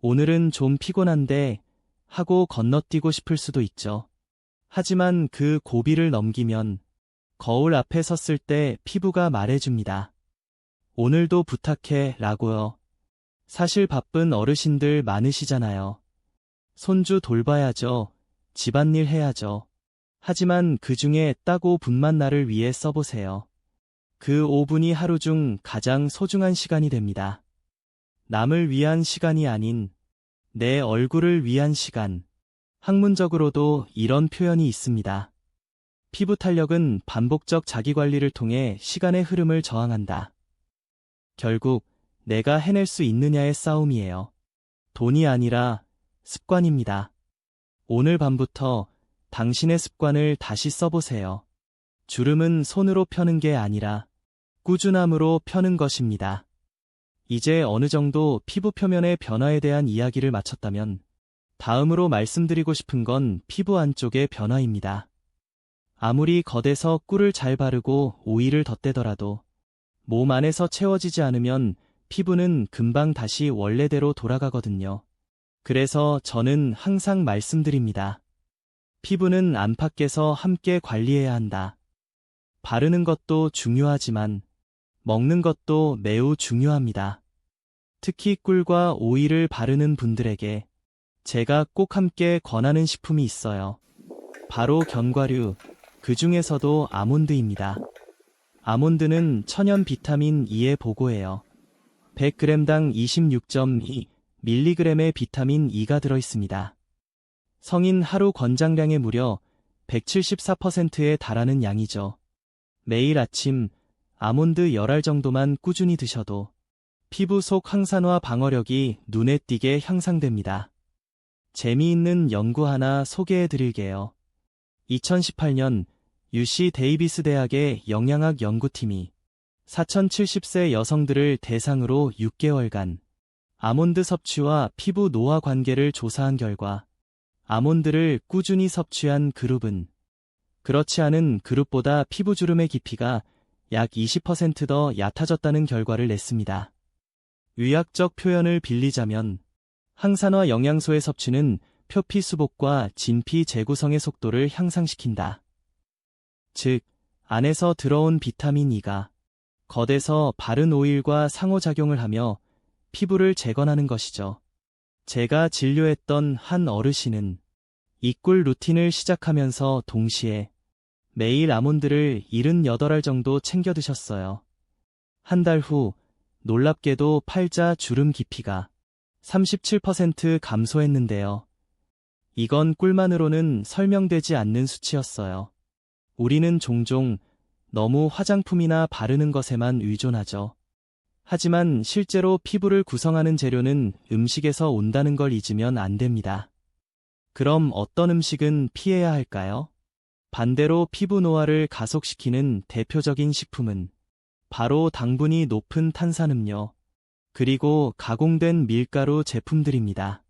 오늘은 좀 피곤한데 하고 건너뛰고 싶을 수도 있죠. 하지만 그 고비를 넘기면 거울 앞에 섰을 때 피부가 말해줍니다. 오늘도 부탁해 라고요. 사실 바쁜 어르신들 많으시잖아요. 손주 돌봐야죠. 집안일 해야죠. 하지만 그 중에 딱 5분만 나를 위해 써보세요. 그 5분이 하루 중 가장 소중한 시간이 됩니다. 남을 위한 시간이 아닌 내 얼굴을 위한 시간. 학문적으로도 이런 표현이 있습니다. 피부 탄력은 반복적 자기관리를 통해 시간의 흐름을 저항한다. 결국 내가 해낼 수 있느냐의 싸움이에요. 돈이 아니라 습관입니다. 오늘 밤부터 당신의 습관을 다시 써보세요. 주름은 손으로 펴는 게 아니라 꾸준함으로 펴는 것입니다. 이제 어느 정도 피부 표면의 변화에 대한 이야기를 마쳤다면 다음으로 말씀드리고 싶은 건 피부 안쪽의 변화입니다. 아무리 겉에서 꿀을 잘 바르고 오일을 덧대더라도 몸 안에서 채워지지 않으면 피부는 금방 다시 원래대로 돌아가거든요. 그래서 저는 항상 말씀드립니다. 피부는 안팎에서 함께 관리해야 한다. 바르는 것도 중요하지만 먹는 것도 매우 중요합니다. 특히 꿀과 오일을 바르는 분들에게 제가 꼭 함께 권하는 식품이 있어요. 바로 견과류, 그 중에서도 아몬드입니다. 아몬드는 천연 비타민 E에 보고해요. 100g당 26.2mg의 비타민 E가 들어있습니다. 성인 하루 권장량의 무려 174%에 달하는 양이죠. 매일 아침 아몬드 10알 정도만 꾸준히 드셔도 피부 속 항산화 방어력이 눈에 띄게 향상됩니다. 재미있는 연구 하나 소개해 드릴게요. 2018년 UC 데이비스 대학의 영양학 연구팀이 4070세 여성들을 대상으로 6개월간 아몬드 섭취와 피부 노화 관계를 조사한 결과 아몬드를 꾸준히 섭취한 그룹은 그렇지 않은 그룹보다 피부 주름의 깊이가 약 20% 더 얕아졌다는 결과를 냈습니다. 의학적 표현을 빌리자면 항산화 영양소의 섭취는 표피 수복과 진피 재구성의 속도를 향상시킨다. 즉, 안에서 들어온 비타민 E가 겉에서 바른 오일과 상호작용을 하며 피부를 재건하는 것이죠. 제가 진료했던 한 어르신은 이 꿀 루틴을 시작하면서 동시에 매일 아몬드를 78알 정도 챙겨 드셨어요. 한 달 후 놀랍게도 팔자 주름 깊이가 37% 감소했는데요. 이건 꿀만으로는 설명되지 않는 수치였어요. 우리는 종종 너무 화장품이나 바르는 것에만 의존하죠. 하지만 실제로 피부를 구성하는 재료는 음식에서 온다는 걸 잊으면 안 됩니다. 그럼 어떤 음식은 피해야 할까요? 반대로 피부 노화를 가속시키는 대표적인 식품은 바로 당분이 높은 탄산음료, 그리고 가공된 밀가루 제품들입니다.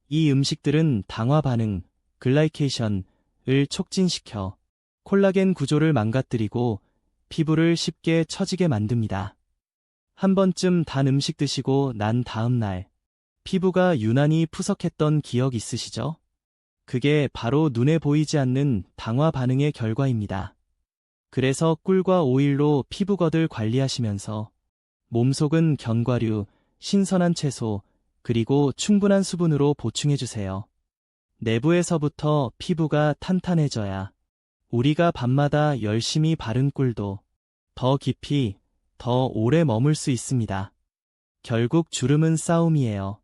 이 음식들은 당화 반응, 글라이케이션을 촉진시켜 콜라겐 구조를 망가뜨리고 피부를 쉽게 처지게 만듭니다. 한 번쯤 단 음식 드시고 난 다음 날 피부가 유난히 푸석했던 기억 있으시죠? 그게 바로 눈에 보이지 않는 당화 반응의 결과입니다. 그래서 꿀과 오일로 피부겉을 관리하시면서 몸속은 견과류, 신선한 채소, 그리고 충분한 수분으로 보충해주세요. 내부에서부터 피부가 탄탄해져야 우리가 밤마다 열심히 바른 꿀도 더 깊이, 더 오래 머물 수 있습니다. 결국 주름은 싸움이에요.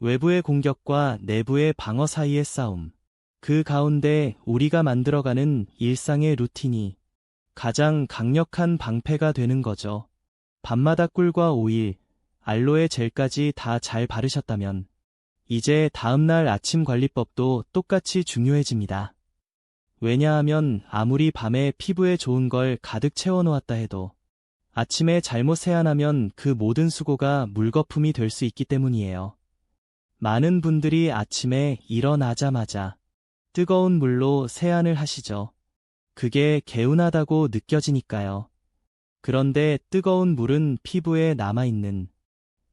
외부의 공격과 내부의 방어 사이의 싸움. 그 가운데 우리가 만들어가는 일상의 루틴이 가장 강력한 방패가 되는 거죠. 밤마다 꿀과 오일, 알로에 젤까지 다 잘 바르셨다면 이제 다음날 아침 관리법도 똑같이 중요해집니다. 왜냐하면 아무리 밤에 피부에 좋은 걸 가득 채워놓았다 해도 아침에 잘못 세안하면 그 모든 수고가 물거품이 될 수 있기 때문이에요. 많은 분들이 아침에 일어나자마자 뜨거운 물로 세안을 하시죠. 그게 개운하다고 느껴지니까요. 그런데 뜨거운 물은 피부에 남아있는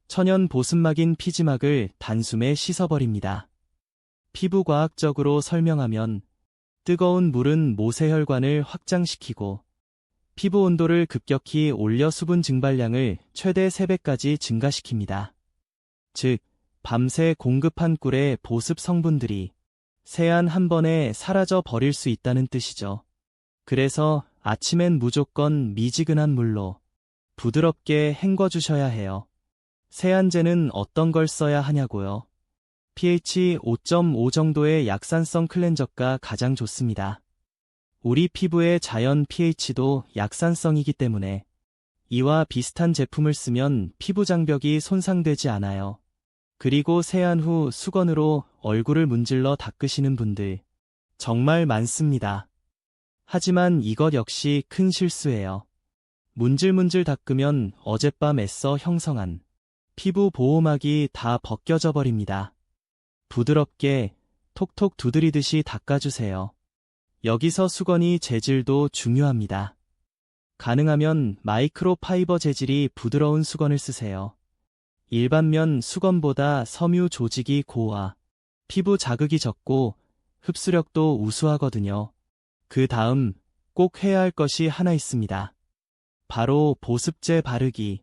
천연 보습막인 피지막을 단숨에 씻어버립니다. 피부과학적으로 설명하면 뜨거운 물은 모세혈관을 확장시키고 피부 온도를 급격히 올려 수분 증발량을 최대 3배까지 증가시킵니다. 즉, 밤새 공급한 꿀의 보습 성분들이 세안 한 번에 사라져 버릴 수 있다는 뜻이죠. 그래서 아침엔 무조건 미지근한 물로 부드럽게 헹궈주셔야 해요. 세안제는 어떤 걸 써야 하냐고요? pH 5.5 정도의 약산성 클렌저가 가장 좋습니다. 우리 피부의 자연 pH도 약산성이기 때문에 이와 비슷한 제품을 쓰면 피부 장벽이 손상되지 않아요. 그리고 세안 후 수건으로 얼굴을 문질러 닦으시는 분들 정말 많습니다. 하지만 이것 역시 큰 실수예요. 문질문질 닦으면 어젯밤 애써 형성한 피부 보호막이 다 벗겨져 버립니다. 부드럽게 톡톡 두드리듯이 닦아주세요. 여기서 수건이 재질도 중요합니다. 가능하면 마이크로파이버 재질이 부드러운 수건을 쓰세요. 일반면 수건보다 섬유 조직이 고와 피부 자극이 적고 흡수력도 우수하거든요. 그 다음 꼭 해야 할 것이 하나 있습니다. 바로 보습제 바르기.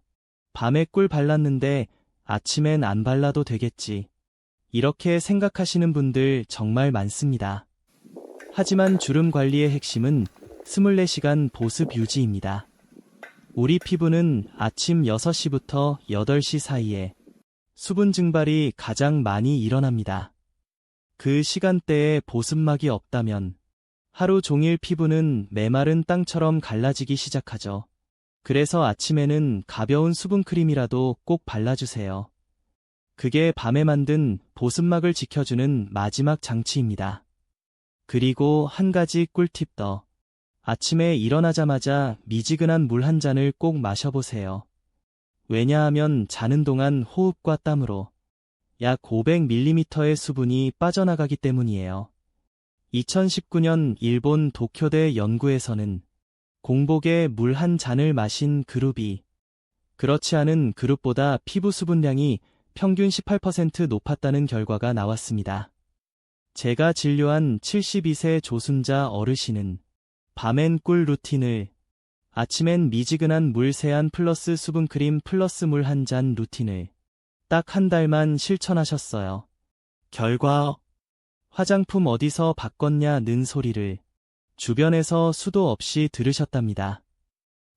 밤에 꿀 발랐는데 아침엔 안 발라도 되겠지. 이렇게 생각하시는 분들 정말 많습니다. 하지만 주름 관리의 핵심은 24시간 보습 유지입니다. 우리 피부는 아침 6시부터 8시 사이에 수분 증발이 가장 많이 일어납니다. 그 시간대에 보습막이 없다면 하루 종일 피부는 메마른 땅처럼 갈라지기 시작하죠. 그래서 아침에는 가벼운 수분크림이라도 꼭 발라주세요. 그게 밤에 만든 보습막을 지켜주는 마지막 장치입니다. 그리고 한 가지 꿀팁 더. 아침에 일어나자마자 미지근한 물 한 잔을 꼭 마셔보세요. 왜냐하면 자는 동안 호흡과 땀으로 약 500ml의 수분이 빠져나가기 때문이에요. 2019년 일본 도쿄대 연구에서는 공복에 물 한 잔을 마신 그룹이 그렇지 않은 그룹보다 피부 수분량이 평균 18% 높았다는 결과가 나왔습니다. 제가 진료한 72세 조순자 어르신은 밤엔 꿀 루틴을, 아침엔 미지근한 물 3안 플러스 수분크림 플러스 물 한 잔 루틴을 딱 한 달만 실천하셨어요. 결과 화장품 어디서 바꿨냐는 소리를 주변에서 수도 없이 들으셨답니다.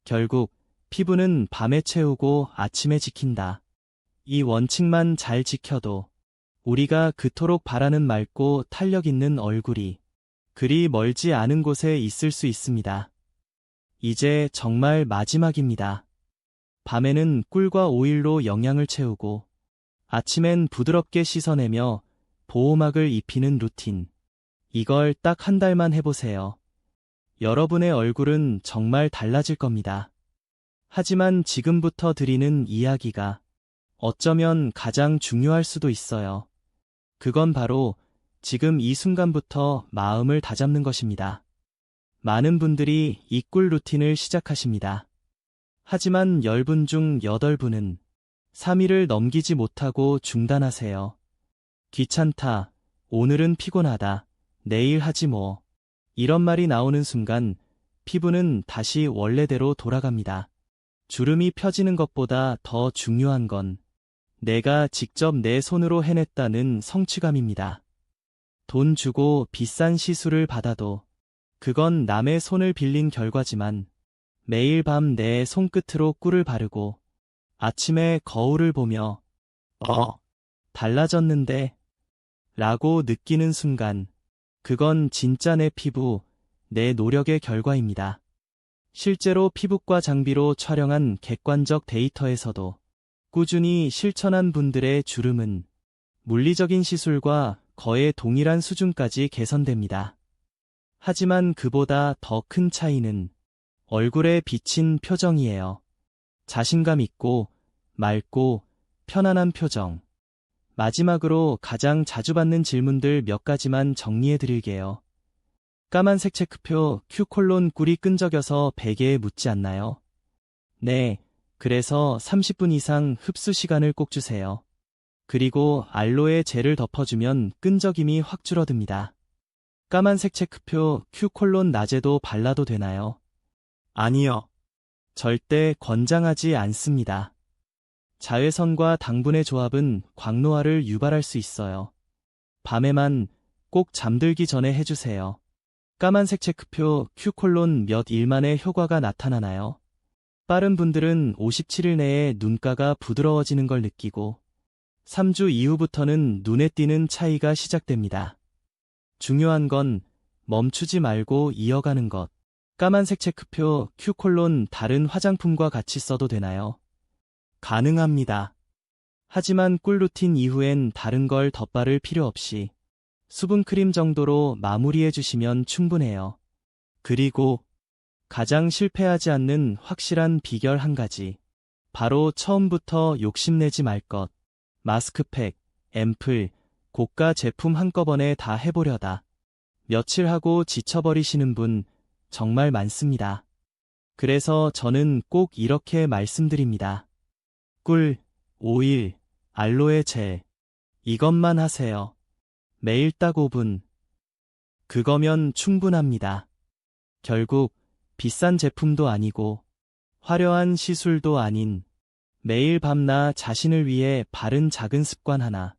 결국 피부는 밤에 채우고 아침에 지킨다. 이 원칙만 잘 지켜도 우리가 그토록 바라는 맑고 탄력 있는 얼굴이 그리 멀지 않은 곳에 있을 수 있습니다. 이제 정말 마지막입니다. 밤에는 꿀과 오일로 영양을 채우고 아침엔 부드럽게 씻어내며 보호막을 입히는 루틴. 이걸 딱 한 달만 해보세요. 여러분의 얼굴은 정말 달라질 겁니다. 하지만 지금부터 드리는 이야기가 어쩌면 가장 중요할 수도 있어요. 그건 바로 지금 이 순간부터 마음을 다잡는 것입니다. 많은 분들이 이 꿀 루틴을 시작하십니다. 하지만 10분 중 8분은 3일을 넘기지 못하고 중단하세요. 귀찮다, 오늘은 피곤하다, 내일 하지 뭐. 이런 말이 나오는 순간 피부는 다시 원래대로 돌아갑니다. 주름이 펴지는 것보다 더 중요한 건 내가 직접 내 손으로 해냈다는 성취감입니다. 돈 주고 비싼 시술을 받아도 그건 남의 손을 빌린 결과지만 매일 밤 내 손끝으로 꿀을 바르고 아침에 거울을 보며 달라졌는데 라고 느끼는 순간 그건 진짜 내 피부, 내 노력의 결과입니다. 실제로 피부과 장비로 촬영한 객관적 데이터에서도 꾸준히 실천한 분들의 주름은 물리적인 시술과 거의 동일한 수준까지 개선됩니다. 하지만 그보다 더 큰 차이는 얼굴에 비친 표정이에요. 자신감 있고 맑고 편안한 표정. 마지막으로 가장 자주 받는 질문들 몇 가지만 정리해 드릴게요. 까만색 체크표 Q: 꿀이 끈적여서 베개에 묻지 않나요? 네, 그래서 30분 이상 흡수 시간을 꼭 주세요. 그리고 알로에 젤을 덮어주면 끈적임이 확 줄어듭니다. 까만색 체크표 Q: 낮에도 발라도 되나요? 아니요. 절대 권장하지 않습니다. 자외선과 당분의 조합은 광노화를 유발할 수 있어요. 밤에만 꼭 잠들기 전에 해주세요. 까만색 체크표 Q: 몇 일 만에 효과가 나타나나요? 빠른 분들은 57일 내에 눈가가 부드러워지는 걸 느끼고 3주 이후부터는 눈에 띄는 차이가 시작됩니다. 중요한 건 멈추지 말고 이어가는 것. 까만색 체크표 Q: 다른 화장품과 같이 써도 되나요? 가능합니다. 하지만 꿀 루틴 이후엔 다른 걸 덧바를 필요 없이 수분크림 정도로 마무리해 주시면 충분해요. 그리고 가장 실패하지 않는 확실한 비결 한 가지. 바로 처음부터 욕심내지 말 것. 마스크팩, 앰플, 고가 제품 한꺼번에 다 해보려다 며칠 하고 지쳐버리시는 분 정말 많습니다. 그래서 저는 꼭 이렇게 말씀드립니다. 꿀, 오일, 알로에 젤. 이것만 하세요. 매일 딱 5분. 그거면 충분합니다. 결국 비싼 제품도 아니고 화려한 시술도 아닌 매일 밤 나 자신을 위해 바른 작은 습관 하나.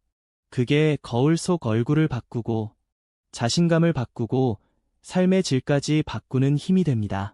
그게 거울 속 얼굴을 바꾸고 자신감을 바꾸고 삶의 질까지 바꾸는 힘이 됩니다.